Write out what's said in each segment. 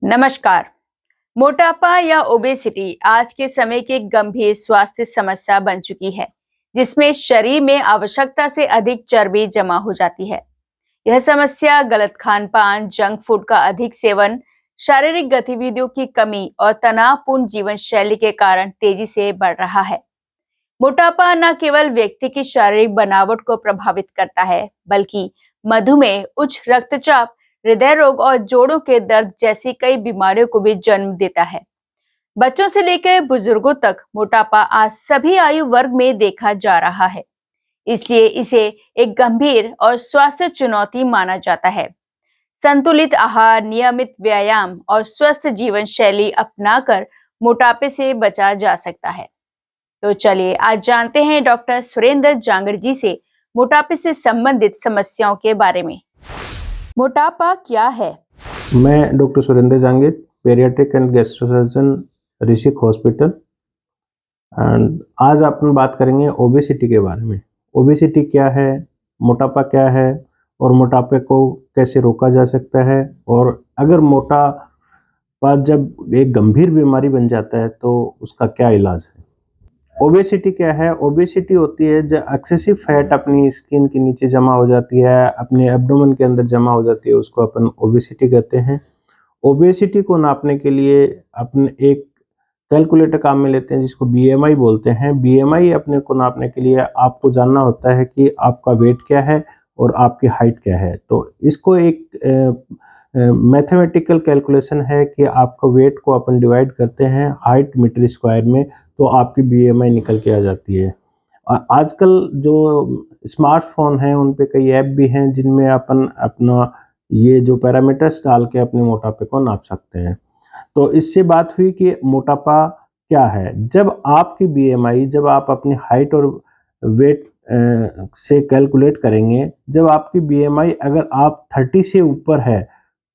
नमस्कार। मोटापा या ओबेसिटी आज के समय की एक गंभीर स्वास्थ्य समस्या बन चुकी है, जिसमें शरीर में आवश्यकता से अधिक चर्बी जमा हो जाती है। यह समस्या गलत खान-पान, जंक फूड का अधिक सेवन, शारीरिक गतिविधियों की कमी और तनावपूर्ण जीवन शैली के कारण तेजी से बढ़ रहा है। मोटापा न केवल व्यक्ति की शारीरिक बनावट को प्रभावित करता है, बल्कि मधुमेह, उच्च रक्तचाप, हृदय रोग और जोड़ों के दर्द जैसी कई बीमारियों को भी जन्म देता है। बच्चों से लेकर बुजुर्गों तक मोटापा आज सभी आयु वर्ग में देखा जा रहा है। इसलिए इसे एक गंभीर और स्वास्थ्य चुनौती माना जाता है। संतुलित आहार, नियमित व्यायाम और स्वस्थ जीवन शैली अपनाकर मोटापे से बचा जा सकता है। तो चलिए आज जानते हैं डॉक्टर सुरेंद्र जांगड़ जी से मोटापे से संबंधित समस्याओं के बारे में। मोटापा क्या है? मैं doctor Surendra Jangid, paediatric and gastrosurgeon, Rishik hospital. And आज अपन बात करेंगे ओबेसिटी के बारे में। ओबेसिटी क्या है, मोटापा क्या है और मोटापे को कैसे रोका जा सकता है, और अगर मोटापा जब एक गंभीर बीमारी बन जाता है तो उसका क्या इलाज है। ओबेसिटी क्या है? ओबेसिटी होती है जब एक्सेसिव फैट अपनी स्किन के नीचे जमा हो जाती है, अपने एब्डोमेन के अंदर जमा हो जाती है, उसको अपन ओबेसिटी कहते हैं। ओबेसिटी को नापने के लिए अपन एक कैलकुलेटर काम में लेते हैं जिसको बीएमआई बोलते हैं। बीएमआई अपने को नापने के लिए आपको जानना होता है कि आपका वेट क्या है और आपकी हाइट क्या है। तो इसको एक मैथमेटिकल कैलकुलेशन है कि आपका वेट को अपन डिवाइड करते हैं हाइट मीटर स्क्वायर में, तो आपकी बीएमआई निकल के आ जाती है। आजकल जो स्मार्टफोन हैं उन पे कई ऐप भी हैं जिनमें अपन अपना ये जो पैरामीटर्स डाल के अपने मोटापे को नाप सकते हैं। तो इससे बात हुई कि मोटापा क्या है। जब आपकी बीएमआई, जब आप अपनी हाइट और वेट से कैलकुलेट करेंगे, जब आपकी बीएमआई अगर आप 30 से ऊपर है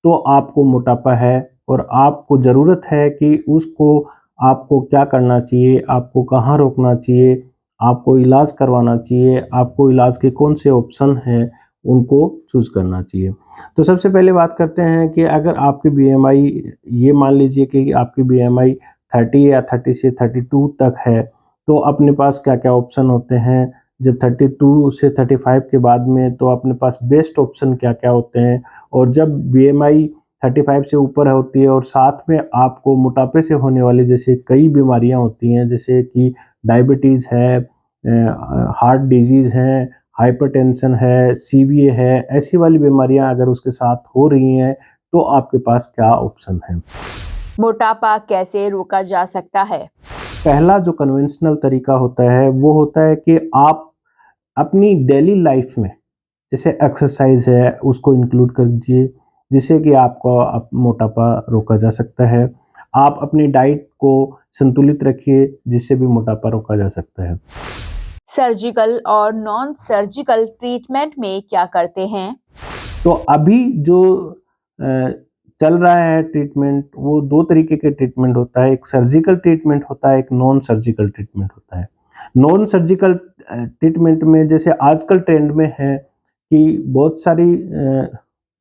तो आपको मोटापा है, और आपको ज़रूरत है कि उसको आपको क्या करना चाहिए, आपको कहाँ रोकना चाहिए, आपको इलाज करवाना चाहिए, आपको इलाज के कौन से ऑप्शन हैं उनको चूज़ करना चाहिए। तो सबसे पहले बात करते हैं कि अगर आपकी बीएमआई, ये मान लीजिए कि आपकी बीएमआई 30 या 30 से 32 तक है, तो अपने पास क्या-क्या ऑप्शन होते हैं। जब 32 से 35 के बाद में तो अपने पास बेस्ट ऑप्शन क्या-क्या होते हैं। और जब बीएमआई 35 से ऊपर होती है और साथ में आपको मोटापे से होने वाली जैसे कई बीमारियाँ होती हैं, जैसे कि डायबिटीज़ है, हार्ट डिजीज़ है, हाइपरटेंशन है, सीवीए है, ऐसी वाली बीमारियां अगर उसके साथ हो रही हैं तो आपके पास क्या ऑप्शन है। मोटापा कैसे रोका जा सकता है? पहला जो कन्वेंशनल तरीका होता है वो होता है कि आप अपनी डेली लाइफ में जैसे एक्सरसाइज है उसको इंक्लूड कर दीजिए, जिससे कि आपका मोटापा रोका जा सकता है। आप अपनी डाइट को संतुलित रखिए, जिससे भी मोटापा रोका जा सकता है। सर्जिकल और नॉन सर्जिकल ट्रीटमेंट में क्या करते हैं? तो अभी जो अ, चल रहा है ट्रीटमेंट, वो 2 तरीके के ट्रीटमेंट होता है। एक सर्जिकल ट्रीटमेंट होता है, एक नॉन सर्जिकल ट्रीटमेंट होता है। नॉन सर्जिकल ट्रीटमेंट में जैसे आजकल ट्रेंड में है कि बहुत सारी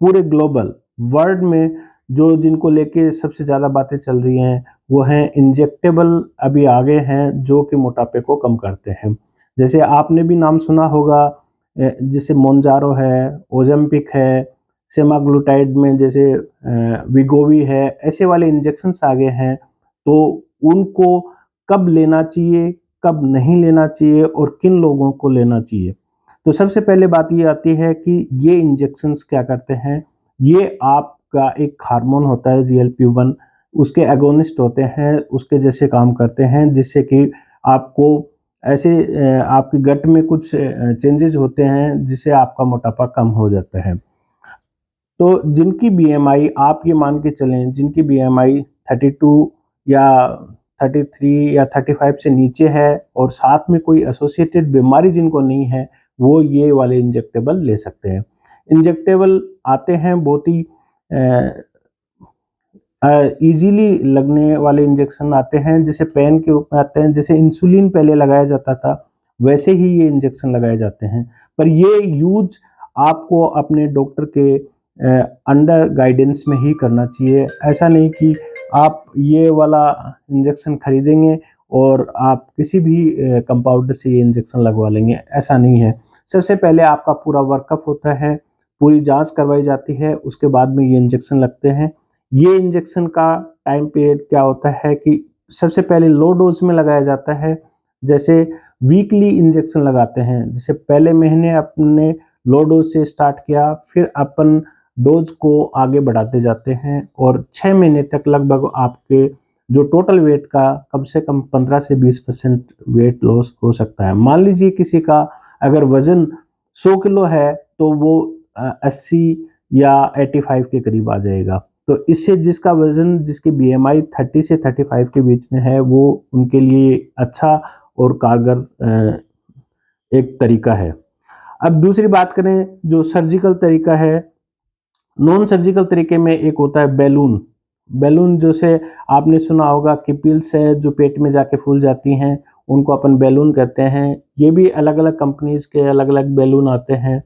पूरे ग्लोबल वर्ल्ड में जो जिनको लेके सबसे ज़्यादा बातें चल रही हैं, वो हैं इंजेक्टेबल। अभी आ गए हैं जो कि मोटापे को कम करते हैं। जैसे आपने भी नाम सुना होगा, जैसे मोंजारो है, ओज़ेम्पिक है, सेमाग्लूटाइड में जैसे वीगोवी है, ऐसे वाले इंजेक्शंस आ गए हैं। तो उनको कब लेना चाहिए, कब नहीं लेना चाहिए और किन लोगों को लेना चाहिए। तो सबसे पहले बात ये आती है कि ये इंजेक्शंस क्या करते हैं। ये आपका एक हार्मोन होता है जीएलपी-1, उसके एगोनिस्ट होते हैं, उसके जैसे काम करते हैं, जिससे कि आपको ऐसे आपके गट में कुछ चेंजेस होते हैं जिससे आपका मोटापा कम हो जाता है। तो जिनकी बीएमआई आप ये मान के चलें, जिनकी बीएमआई 32 या 33 या 35 से नीचे है और साथ में कोई एसोसिएटेड बीमारी जिनको नहीं है, वो ये वाले इंजेक्टेबल ले सकते हैं। इंजेक्टेबल आते हैं बहुत ही ईज़िली लगने वाले इंजेक्शन आते हैं, जैसे पेन के रूप में आते हैं। जैसे इंसुलिन पहले लगाया जाता था, वैसे ही ये इंजेक्शन लगाए जाते हैं। पर ये यूज़ आपको अपने डॉक्टर के अंडर गाइडेंस में ही करना चाहिए। ऐसा नहीं कि आप ये वाला इंजेक्शन खरीदेंगे और आप किसी भी कंपाउंडर से ये इंजेक्शन लगवा लेंगे, ऐसा नहीं है। सबसे पहले आपका पूरा वर्कअप होता है, पूरी जांच करवाई जाती है, उसके बाद में ये इंजेक्शन लगते हैं। ये इंजेक्शन का टाइम पीरियड क्या होता है कि सबसे पहले लो डोज में लगाया जाता है, जैसे वीकली इंजेक्शन लगाते हैं। जैसे पहले महीने अपने लो डोज से स्टार्ट किया, फिर अपन डोज को आगे बढ़ाते जाते हैं और 6 महीने तक लगभग आपके जो टोटल वेट का कम से कम 15 से 20% वेट लॉस हो सकता है। मान लीजिए किसी का अगर वजन 100 किलो है तो वो 80 या 85 के करीब आ जाएगा। तो इससे जिसका वजन, जिसकी बीएमआई 30 से 35 के बीच में है, वो उनके लिए अच्छा और कारगर एक तरीका है। अब दूसरी बात करें, जो सर्जिकल तरीका है, नॉन सर्जिकल तरीके में एक होता है बैलून। बैलून जैसे आपने सुना होगा कि पिल्स है जो पेट में जाके फूल जाती हैं, उनको अपन बैलून कहते हैं। ये भी अलग अलग कंपनीज के अलग अलग बैलून आते हैं।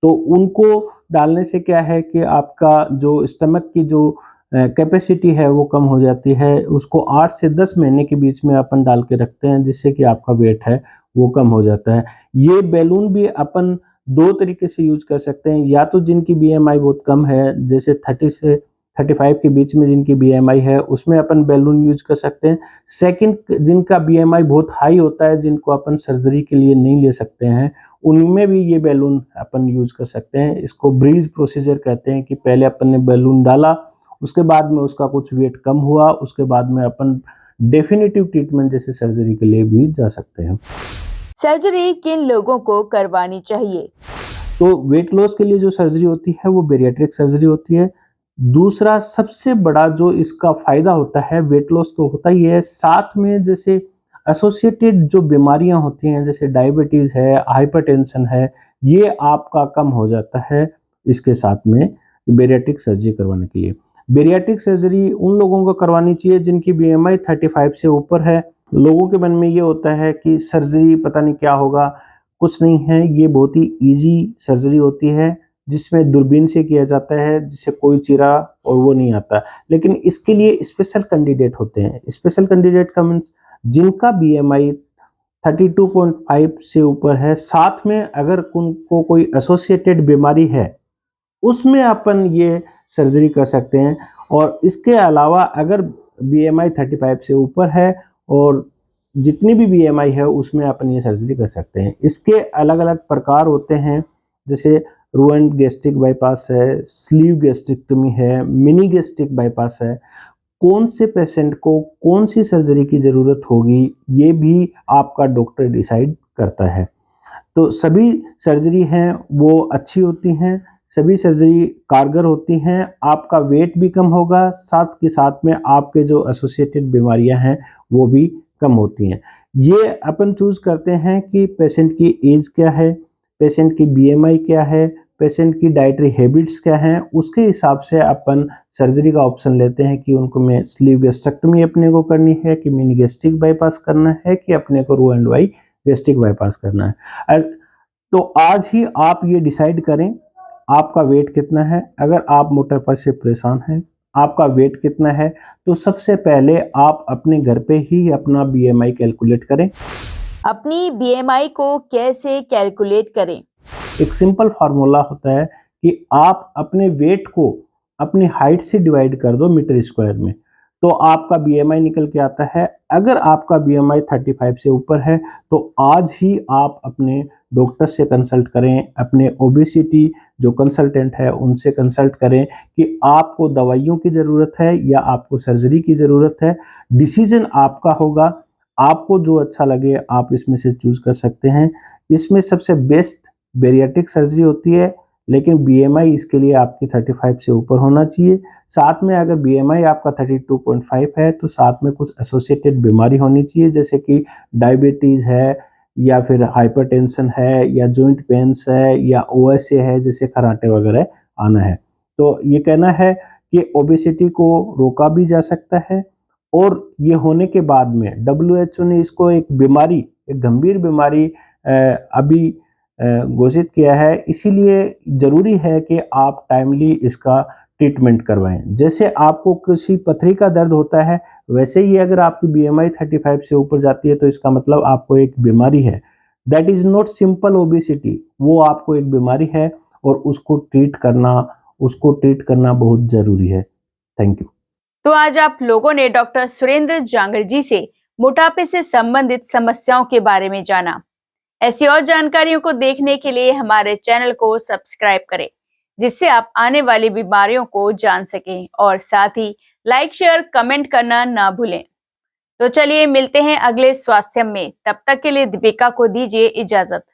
तो उनको डालने से क्या है कि आपका जो स्टमक की जो कैपेसिटी है वो कम हो जाती है। उसको 8 से 10 महीने के बीच में अपन डाल के रखते हैं, जिससे कि आपका वेट है वो कम हो जाता है। ये बैलून भी अपन 2 तरीके से यूज कर सकते हैं। या तो जिनकी बीएमआई बहुत कम है, जैसे 30 से 35 के बीच में जिनकी बीएमआई है, उसमें अपन बैलून यूज कर सकते हैं। सेकंड, जिनका बीएमआई बहुत हाई होता है, जिनको अपन सर्जरी के लिए नहीं ले सकते हैं, उनमें भी ये बैलून अपन यूज कर सकते हैं। इसको ब्रीज प्रोसीजर कहते हैं कि पहले अपन ने बैलून डाला, उसके बाद में उसका कुछ वेट कम हुआ, उसके बाद में अपन डेफिनेटिव ट्रीटमेंट जैसे सर्जरी के लिए भी जा सकते हैं। सर्जरी किन लोगों को करवानी चाहिए? तो वेट लॉस के लिए जो सर्जरी होती है वो बेरियाट्रिक सर्जरी होती है। दूसरा सबसे बड़ा जो इसका फायदा होता है, वेट लॉस तो होता ही है, साथ में जैसे एसोसिएटेड जो बीमारियां होती हैं, जैसे डायबिटीज है, हाइपरटेंशन है, ये आपका कम हो जाता है इसके साथ में बेरियाट्रिक सर्जरी करवाने के लिए। बेरियाट्रिक सर्जरी उन लोगों को करवानी चाहिए जिनकी बीएमआई 35 से ऊपर है। लोगों के मन में ये होता है कि सर्जरी पता नहीं क्या होगा, कुछ नहीं है। ये बहुत ही इजी सर्जरी होती है, जिसमें दूरबीन से किया जाता है, जिससे कोई चीरा और वो नहीं आता। लेकिन इसके लिए स्पेशल कैंडिडेट होते हैं। स्पेशल कैंडिडेट का मीन्स जिनका बीएमआई 32.5 से ऊपर है, साथ में अगर उनको कोई एसोसिएटेड बीमारी है, उसमें अपन ये सर्जरी कर सकते हैं। और इसके अलावा अगर बीएमआई 35 से ऊपर है और जितनी भी बीएमआई है उसमें अपन ये सर्जरी कर सकते हैं। इसके अलग अलग प्रकार होते हैं, जैसे रुएंट गैस्ट्रिक बाईपास है, स्लीव गैस्ट्रिक्टमी है, मिनी गैस्ट्रिक बाईपास है। कौन से पेशेंट को कौन सी सर्जरी की ज़रूरत होगी, ये भी आपका डॉक्टर डिसाइड करता है। तो सभी सर्जरी हैं वो अच्छी होती हैं, सभी सर्जरी कारगर होती हैं। आपका वेट भी कम होगा, साथ के साथ में आपके जो एसोसिएटेड बीमारियां हैं वो भी कम होती हैं। ये अपन चूज करते हैं कि पेशेंट की एज क्या है, पेशेंट की बीएमआई क्या है, पेशेंट की डाइटरी हैबिट्स क्या हैं, उसके हिसाब से अपन सर्जरी का ऑप्शन लेते हैं कि उनको में स्लीव गैस्ट्रेक्टमी अपने को करनी है, कि मिनी गैस्ट्रिक बाईपास करना है, कि अपने को रो एंड वाई गैस्ट्रिक बाईपास करना है। तो आज ही आप ये डिसाइड करें आपका वेट कितना है। अगर आप मोटापा से परेशान हैं, आपका वेट कितना है, तो सबसे पहले आप अपने घर पे ही अपना बीएमआई कैलकुलेट करें। अपनी बीएमआई को कैसे कैलकुलेट करें? एक सिंपल फार्मूला होता है कि आप अपने वेट को अपनी हाइट से डिवाइड कर दो मीटर स्क्वायर में, तो आपका बीएमआई निकल के आता है। अगर आपका बीएमआई 35 से ऊपर है तो आज ही आप अपने डॉक्टर से कंसल्ट करें, अपने ओबेसिटी जो कंसल्टेंट है उनसे कंसल्ट करें कि आपको दवाइयों की ज़रूरत है या आपको सर्जरी की ज़रूरत है। डिसीजन आपका होगा, आपको जो अच्छा लगे आप इसमें से चूज कर सकते हैं। इसमें सबसे बेस्ट बेरियाट्रिक सर्जरी होती है, लेकिन बीएमआई इसके लिए आपकी 35 से ऊपर होना चाहिए। साथ में अगर बीएमआई आपका 32.5 है तो साथ में कुछ एसोसिएटेड बीमारी होनी चाहिए, जैसे कि डायबिटीज़ है, या फिर हाइपरटेंशन है, या जॉइंट पेन्स है, या ओएसए है, जैसे खराटे वगैरह आना है। तो ये कहना है कि ओबेसिटी को रोका भी जा सकता है, और ये होने के बाद में डब्ल्यूएचओ ने इसको एक बीमारी, एक गंभीर बीमारी अभी घोषित किया है, इसीलिए ज़रूरी है कि आप टाइमली इसका ट्रीटमेंट करवाएं। जैसे आपको किसी पथरी का दर्द होता है, वैसे ही अगर आपकी बीएमआई 35 से ऊपर जाती है तो इसका मतलब आपको एक बीमारी है। That is not simple obesity, वो आपको एक बीमारी है और उसको ट्रीट करना बहुत ज़रूरी है। Thank you. तो आज आप लोगों ने डॉक्टर सुरेंद्र जांगड़ जी से मोटापे से संबंधित समस्याओं के बारे में जाना। ऐसी और जानकारियों को देखने के लिए हमारे चैनल को सब्सक्राइब करें, जिससे आप आने वाली बीमारियों को जान सकें और साथ ही लाइक, शेयर, कमेंट करना ना भूलें। तो चलिए मिलते हैं अगले स्वास्थ्य में। तब तक के लिए दीपिका को दीजिए इजाजत।